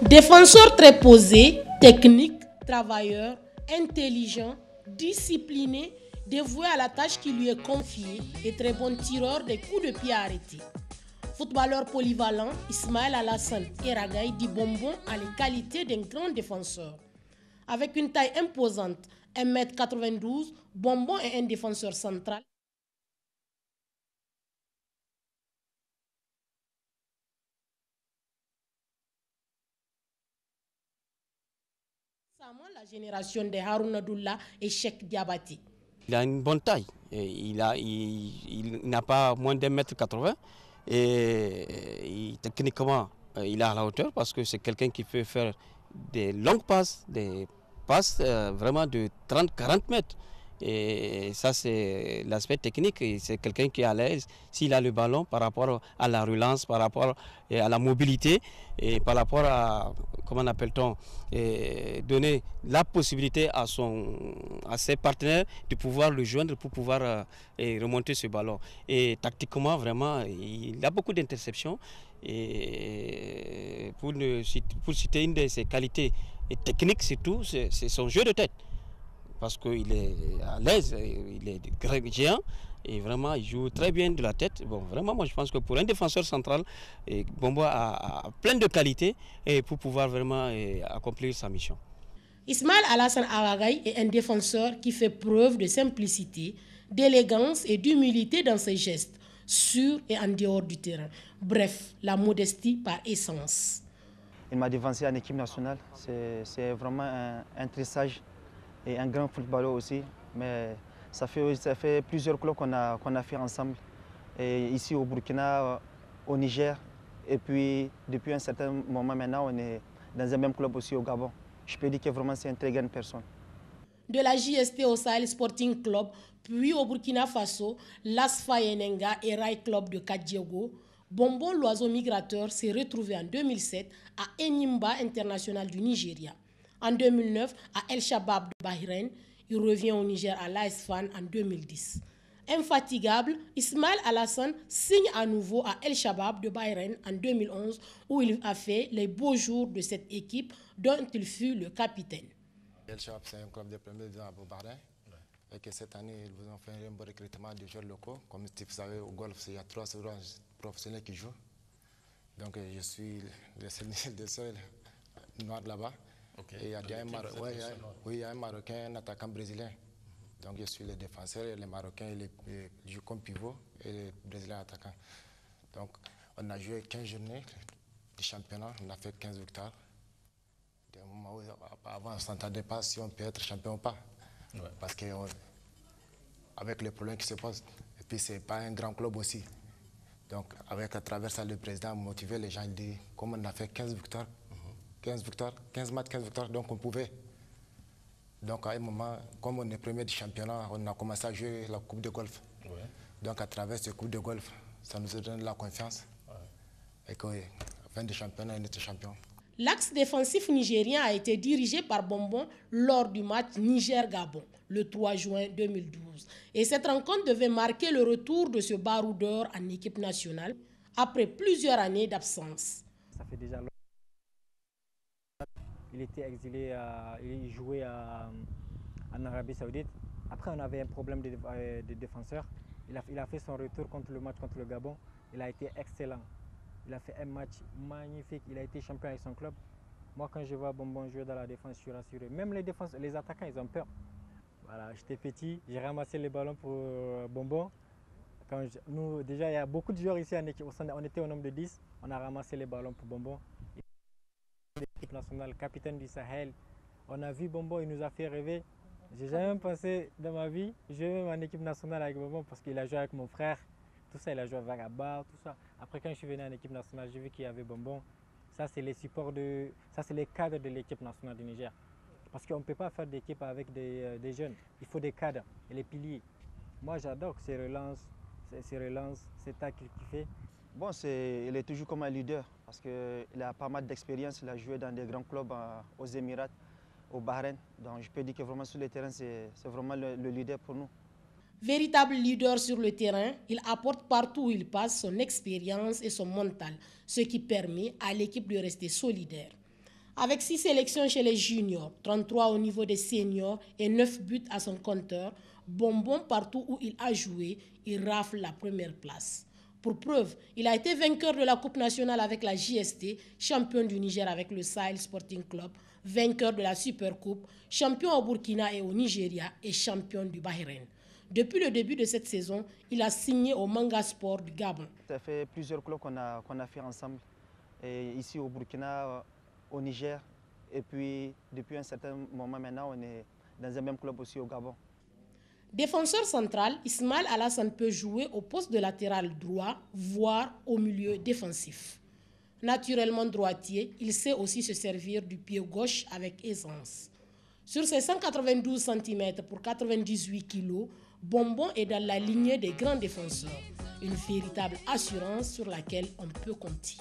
Défenseur très posé, technique, travailleur, intelligent, discipliné, dévoué à la tâche qui lui est confiée et très bon tireur des coups de pied arrêtés. Footballeur polyvalent, Ismaël Alassane Eragaï dit Bonbon a les qualités d'un grand défenseur. Avec une taille imposante, 1,92 m, Bonbon est un défenseur central. La génération de Harouna Doula et Cheikh Diabati. Il a une bonne taille. Il n'a pas moins d'1,80 m et techniquement, il est à la hauteur parce que c'est quelqu'un qui peut faire des longues passes, des passes vraiment de 30-40 mètres. Et ça, c'est l'aspect technique. C'est quelqu'un qui est à l'aise s'il a le ballon par rapport à la relance, par rapport à la mobilité et par rapport à, comment appelle-t-on, donner la possibilité à ses partenaires de pouvoir le joindre pour pouvoir remonter ce ballon. Et tactiquement, vraiment, il a beaucoup d'interceptions. Et pour citer une de ses qualités techniques, surtout, c'est son jeu de tête. Parce qu'il est à l'aise, il est géant et vraiment il joue très bien de la tête. Bon, vraiment, moi je pense que pour un défenseur central, Bonbon a plein de qualités pour pouvoir vraiment accomplir sa mission. Ismaël Alassane Eragaï est un défenseur qui fait preuve de simplicité, d'élégance et d'humilité dans ses gestes, sur et en dehors du terrain. Bref, la modestie par essence. Il m'a dévancé en équipe nationale. C'est vraiment un trissage et un grand footballeur aussi. Mais ça fait plusieurs clubs qu'on a fait ensemble. Et ici au Burkina, au Niger. Et puis depuis un certain moment maintenant, on est dans un même club aussi au Gabon. Je peux dire que vraiment c'est une très grande personne. De la JST au Sahel Sporting Club, puis au Burkina Faso, l'Asfa Yenenga et Rai Club de Kadiogo, Bonbon l'oiseau migrateur s'est retrouvé en 2007 à Enyimba International du Nigeria. En 2009, à El Shabab de Bahreïn, il revient au Niger à l'AS Fan en 2010. Infatigable, Ismaël Alassane signe à nouveau à El Shabab de Bahreïn en 2011 où il a fait les beaux jours de cette équipe dont il fut le capitaine. El Shabab, c'est un club de première division à Bahreïn. Et que cette année, ils vous ont fait un bon recrutement de joueurs locaux. Comme vous savez, au golf, il y a 3 professionnels qui jouent. Donc je suis le seul noir là-bas. Okay. Et il y a un Marocain, un attaquant brésilien. Donc je suis le défenseur et les Marocains jouent comme pivot et les Brésiliens attaquants. Donc on a joué 15 journées du championnat, on a fait 15 victoires. Avant on ne s'entendait pas si on peut être champion ou pas. Ouais. Parce qu'avec les problèmes qui se posent, et puis ce n'est pas un grand club aussi. Donc à travers ça, le président a motivé les gens, il dit comme on a fait 15 victoires, 15 matchs, 15 victoires, donc on pouvait. Donc à un moment, comme on est premier du championnat, on a commencé à jouer la coupe de golf. Ouais. Donc à travers cette coupe de golf, ça nous a donné la confiance. Ouais. Et qu'à la fin du championnat, on était champion. L'axe défensif nigérien a été dirigé par Bonbon lors du match Niger-Gabon, le 3 juin 2012. Et cette rencontre devait marquer le retour de ce baroudeur en équipe nationale après plusieurs années d'absence. Ça fait déjà longtemps. Il était exilé, il jouait en Arabie Saoudite. Après, on avait un problème de défenseur. Il a fait son retour contre le match contre le Gabon. Il a été excellent. Il a fait un match magnifique. Il a été champion avec son club. Moi, quand je vois Bonbon jouer dans la défense, je suis rassuré. Même les attaquants, ils ont peur. Voilà, j'étais petit, j'ai ramassé les ballons pour Bonbon. Nous, déjà, il y a beaucoup de joueurs ici en équipe. On était au nombre de 10. On a ramassé les ballons pour Bonbon. L'équipe nationale, capitaine du Sahel. On a vu Bonbon, il nous a fait rêver. J'ai jamais pensé dans ma vie jouer même en équipe nationale avec Bonbon parce qu'il a joué avec mon frère. Tout ça, il a joué avec Abar, tout ça. Après, quand je suis venu en équipe nationale, j'ai vu qu'il y avait Bonbon. Ça, c'est les supports ça, c'est les cadres de l'équipe nationale du Niger. Parce qu'on ne peut pas faire d'équipe avec des jeunes. Il faut des cadres et les piliers. Moi, j'adore ces relances, ces tacles qu'il fait. Bon, il est toujours comme un leader parce qu'il a pas mal d'expérience. Il a joué dans des grands clubs aux Émirats, au Bahreïn. Donc, je peux dire que vraiment sur le terrain, c'est vraiment le leader pour nous. Véritable leader sur le terrain, il apporte partout où il passe son expérience et son mental, ce qui permet à l'équipe de rester solidaire. Avec 6 sélections chez les juniors, 33 au niveau des seniors et 9 buts à son compteur, Bonbon partout où il a joué, il rafle la première place. Pour preuve, il a été vainqueur de la Coupe nationale avec la JST, champion du Niger avec le Sahel Sporting Club, vainqueur de la Supercoupe, champion au Burkina et au Nigeria et champion du Bahreïn. Depuis le début de cette saison, il a signé au Manga Sport du Gabon. Ça fait plusieurs clubs qu'on a fait ensemble, et ici au Burkina, au Niger, et puis depuis un certain moment maintenant, on est dans un même club aussi au Gabon. Défenseur central, Ismaël Alassane peut jouer au poste de latéral droit, voire au milieu défensif. Naturellement droitier, il sait aussi se servir du pied gauche avec aisance. Sur ses 192 cm pour 98 kg, Bonbon est dans la lignée des grands défenseurs. Une véritable assurance sur laquelle on peut compter.